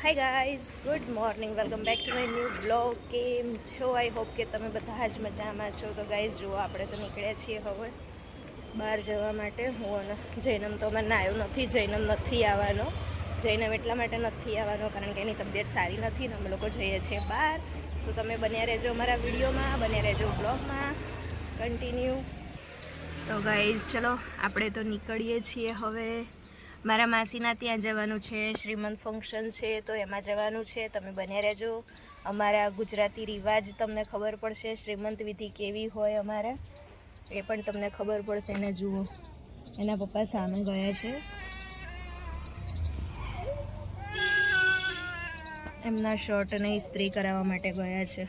Hi guys, good morning, welcome back to my new blog. કેમ છો? I hope કે તમે બધા જ મજામાં છો. તો ગાઈઝ જુઓ, આપણે તો નીકળ્યા છીએ હવે બહાર જવા માટે. હું અને જૈનમ તો અમારે આવ્યો નથી. જૈનમ નથી આવવાનો. જૈનમ એટલા માટે નથી આવવાનો કારણ કે એની તબિયત સારી નથી ને અમે લોકો જઈએ છીએ બહાર. તો તમે બન્યા રહેજો અમારા વિડીયોમાં, બન્યા રહેજો બ્લોગમાં કન્ટિન્યુ. તો ગાઈઝ ચલો આપણે તો નીકળીએ છીએ હવે. મારા માસીના ત્યાં જવાનું છે, શ્રીમંત ફંક્શન છે તો એમાં જવાનું છે. તમે બન્યા રહેજો. અમારા ગુજરાતી રિવાજ તમને ખબર પડશે, શ્રીમંત વિધિ કેવી હોય અમારે એ પણ તમને ખબર પડશે. એને જુઓ, એના પપ્પા સામે ગયા છે, એમના શર્ટને ઇસ્ત્રી કરાવવા માટે ગયા છે.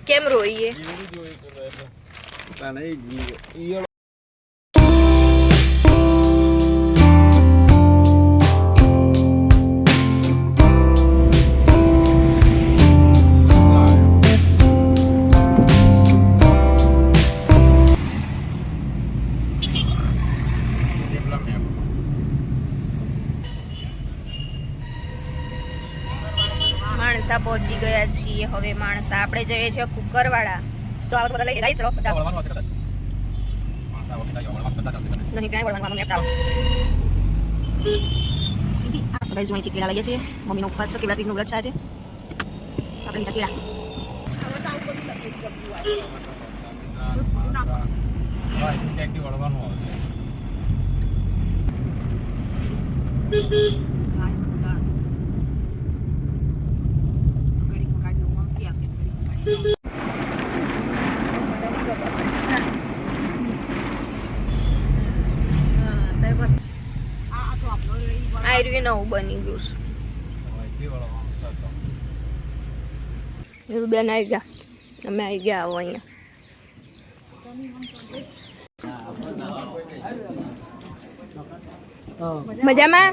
કેમ રોઈએ? માણસા પહોંચી ગયા છીએ હવે. માણસા આપણે જઈએ છીએ કુકરવાડા. તો આ બધા લઈ ચલો બધા. નહીં ક્યાંય વળવાનું ચાલો. આપણે જોઈથી કેળા લઈએ છીએ. મમ્મીનો ઉપવાસ છે, કેળા ત્રીજનું વ્રત છે આજે. આપણે મીઠા કેળા. આયરવી નવું બની ગયું છે. બેન આવી ગયા, અમે આવી ગયા. આવો અહીંયા મજામાં?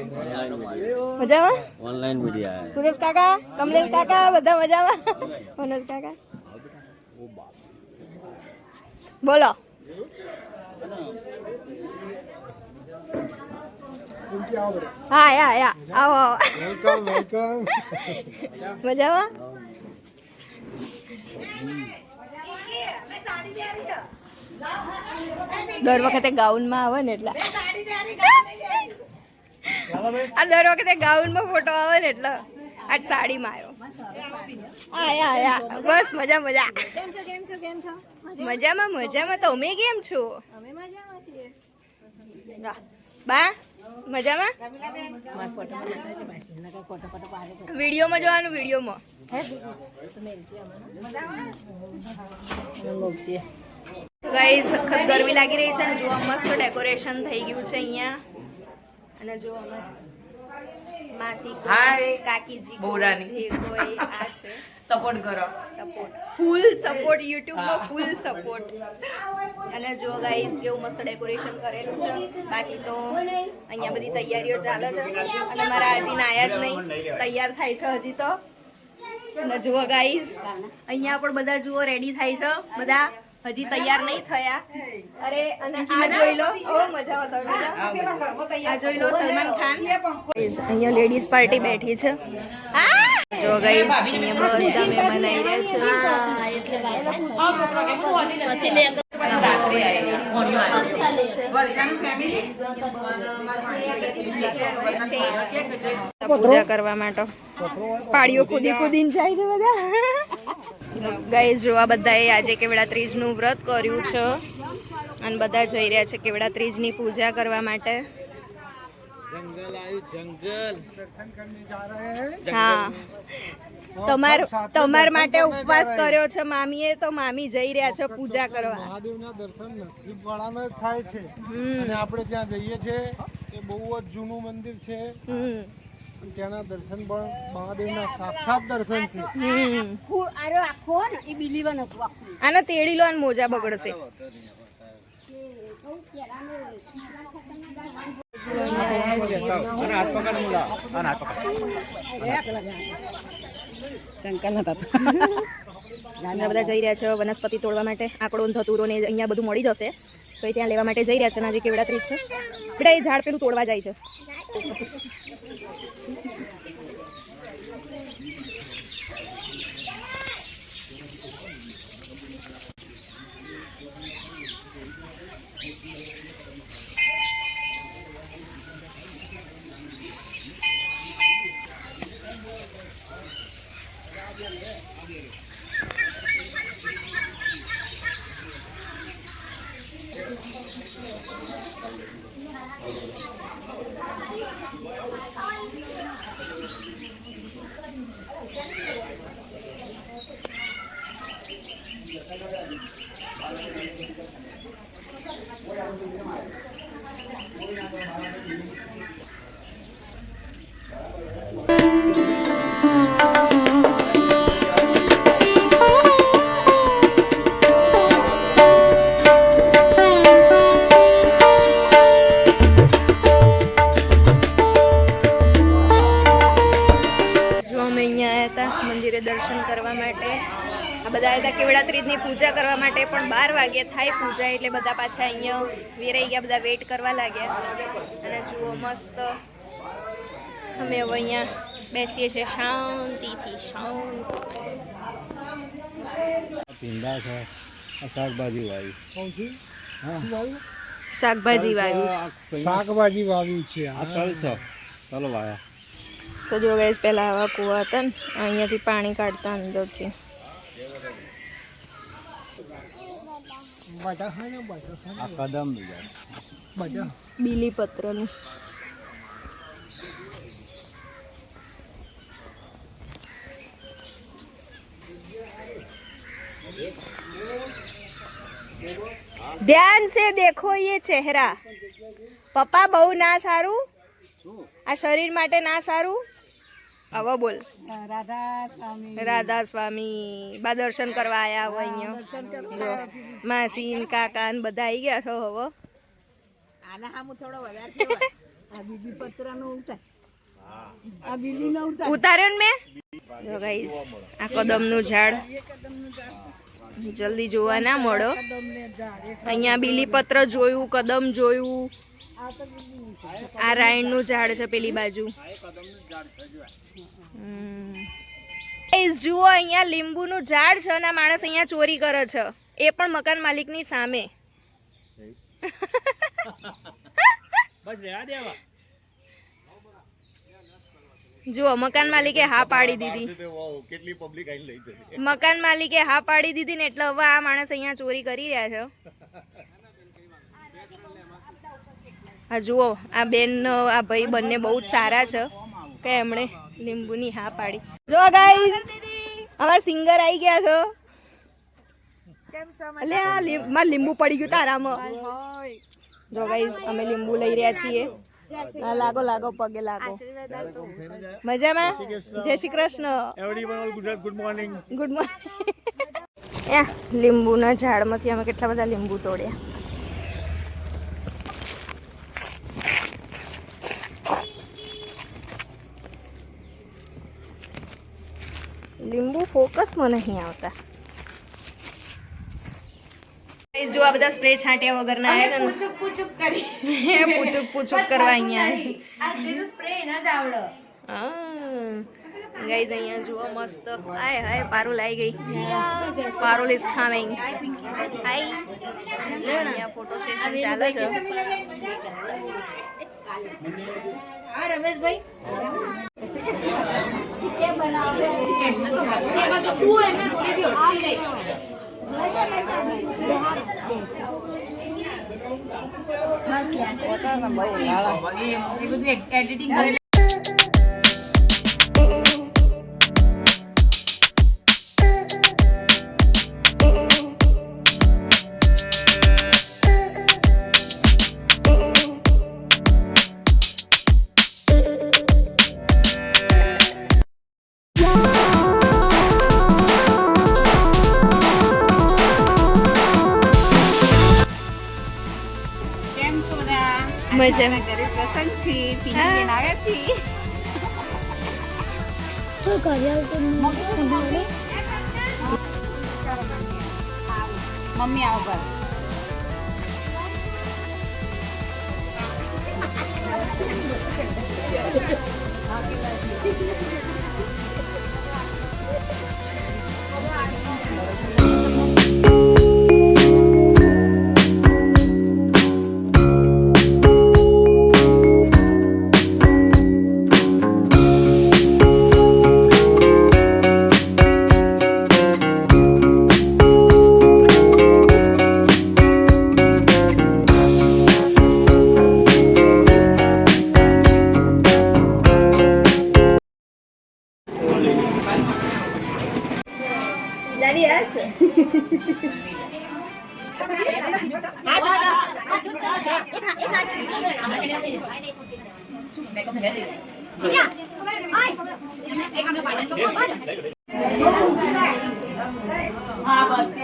મજામાં? Online media. સુરેશ કાકા, કમલેશ કાકા, બધા મજામાં? મનોજ કાકા બોલો. હા યા આવો આવો. વેલકમ. મજામાં? દર વખતે ગાઉનમાં આવે ને એટલે આ દર વખતે ગાઉનમાં ફોટો આવે ને એટલે આજ સાડીમાં આવ્યો. યા બસ મજા મજા. મજામાં મજામાં. તો અમે કેમ છો? બા મજામાં? વિડીયોમાં જોવાનું, વિડીયોમાં. ગાઈસ સખત ગરમી લાગી રહી છે. જોવા મસ્ત ડેકોરેશન થઈ ગયું છે અહીંયા. અને જો અમે માસી કાકીજી બોરાની કોઈ આ છે. સપોર્ટ કરો, સપોર્ટ, ફૂલ સપોર્ટ, યુટ્યુબમાં ફૂલ સપોર્ટ. અને જો ગાઈઝ કેવું મસ્ત ડેકોરેશન કરેલું છે. બાકી તો અહીંયા બધી તૈયારીઓ ચાલે છે અને મારા હજી નાયા જ નહીં, તૈયાર થાય છે હજી તો. અને જુઓ ગાઈઝ અહીંયા પણ બધા જુઓ રેડી થાય છે, બધા હજી તૈયાર નહીં થયા. અરે અને આ જોઈ લો, ઓ મજા બતાવો. આ જોઈ લો સલમાન ખાન. અહીંયા લેડીઝ પાર્ટી બેઠી છે. જો ગાઈઝ અહીંયા બધા મહેમાન આવી રહ્યા છે પૂજા કરવા માટે. પાડીઓ કૂદી કૂદીને જાય છે બધા. ગાઈઝ જો આ બધાએ આજે કેવડા ત્રીજનું વ્રત કર્યું છે અને બધા જઈ રહ્યા છે કેવડા ત્રીજની પૂજા કરવા માટે. હા, તમાર માટે ઉપવાસ કર્યો છે મામીએ, તો મામી જઈ રહ્યા છે પૂજા કરવા. મહાદેવના દર્શન નસીબ વાળાને જ થાય છે. અને આપણે ત્યાં જઈએ છીએ, એ બહુ જ જૂનું મંદિર છે. ત્યાંના દર્શન પણ મહાદેવના સાક્ષાત દર્શન છે. આને તેડી લો અને મોજા બગડશે. બધા જઈ રહ્યા છે વનસ્પતિ તોડવા માટે. આંકડો ધતુરો ને અહીંયા બધું મળી જશે તો ત્યાં લેવા માટે જઈ રહ્યા છે. આજે કેવડા ત્રીજ છે બેટા, એ ઝાડ પેલું તોડવા જાય છે. મંદિરે દર્શન કરવા માટે આ બધા આવ્યા હતા કેવડા ત્રીજની પૂજા કરવા માટે, પણ 12 વાગે થાય પૂજા એટલે બધા પાછા અહીંયા વેરાઈ ગયા, બધા વેઇટ કરવા લાગ્યા. અને જુઓ મસ્ત અમે હવે અહીંયા બેસીએ છીએ શાંતિથી. શાકભાજી વાવી છે. ચાલો વાયા. તો જો ગાઈસ પહેલા આવા કૂવા હતા ને, અહીંયાથી પાણી કાઢતા અંદરથી. બીલીપત્રનું ધ્યાન से देखो ये चेहरा. પપ્પા બહુ ના સારું, આ શરીર માટે ના સારું. હવે બોલ. રાધા સ્વામી બા દર્શન કરવા આયા હવે અહીંયા. માસી ને કાકા ને બધા આવી ગયા છો હવે. ઉતાર્યો ને મેં. જો ગાઈસ આ કદમનું ઝાડ જલ્દી જોવા ના મળો. અહીંયા બીલીપત્ર જોયું, કદમ જોયું. આ રાયણનું ઝાડ છે પેલી બાજુ. જુઓ અહીંયા લીંબુનું ઝાડ છે અને માણસ અહીંયા ચોરી કરે છે, એ પણ મકાન માલિકની સામે. જુઓ મકાન માલિકે હા પાડી દીધી. મકાન માલિકે હા પાડી દીધી ને એટલે હવે આ માણસ અહીંયા ચોરી કરી રહ્યા છે. હા જુઓ આ બેન આ ભાઈ બંને બહુ જ સારા છે કે એમણે લીંબુની હા પાડી. જો ગાઈસ અમારા સિંગર આવી ગયા છો. એટલે આ માં લીંબુ પડી ગયું તારામાં. જો ગાઈસ અમે લીંબુ લઈ રહ્યા છીએ. લાગો લાગો પગે લાગો. મજામાં? જય શ્રી કૃષ્ણ. Good morning. લીંબુના ઝાડમાંથી અમે કેટલા બધા લીંબુ તોડ્યા. લીંબુ ફોકસમાં નહીં આવતા. જો આ બધા સ્પ્રે છાંટ્યા વગરના આવ્યા છે ને, પૂચુક કરવા અહીંયા સ્પ્રે ના જ આવડે. ગાઈઝ અહીંયા જુઓ મસ્ત. હાય હાય પારુલ આવી ગઈ. Parul is coming. હાય. અહીંયા ફોટો સેશન ચાલે છે. હા રમેશભાઈ એડિટિંગ મજા. કોઈ ઘડિયાળ તો સંભાળે મમ્મી આવો ઘર દાદી હસ હા બસ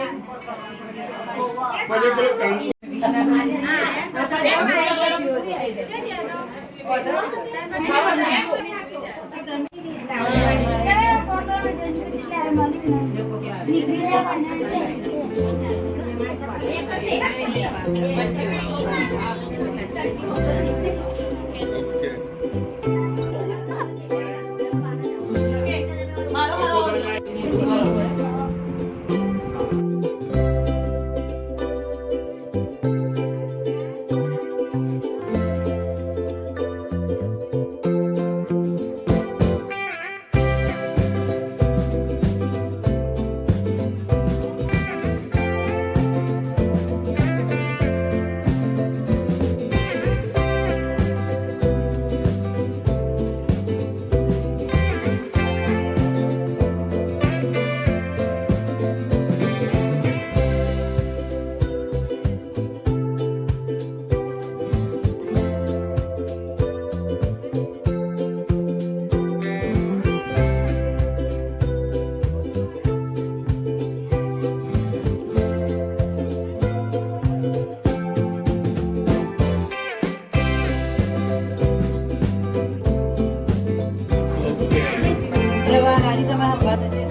હારી તમારા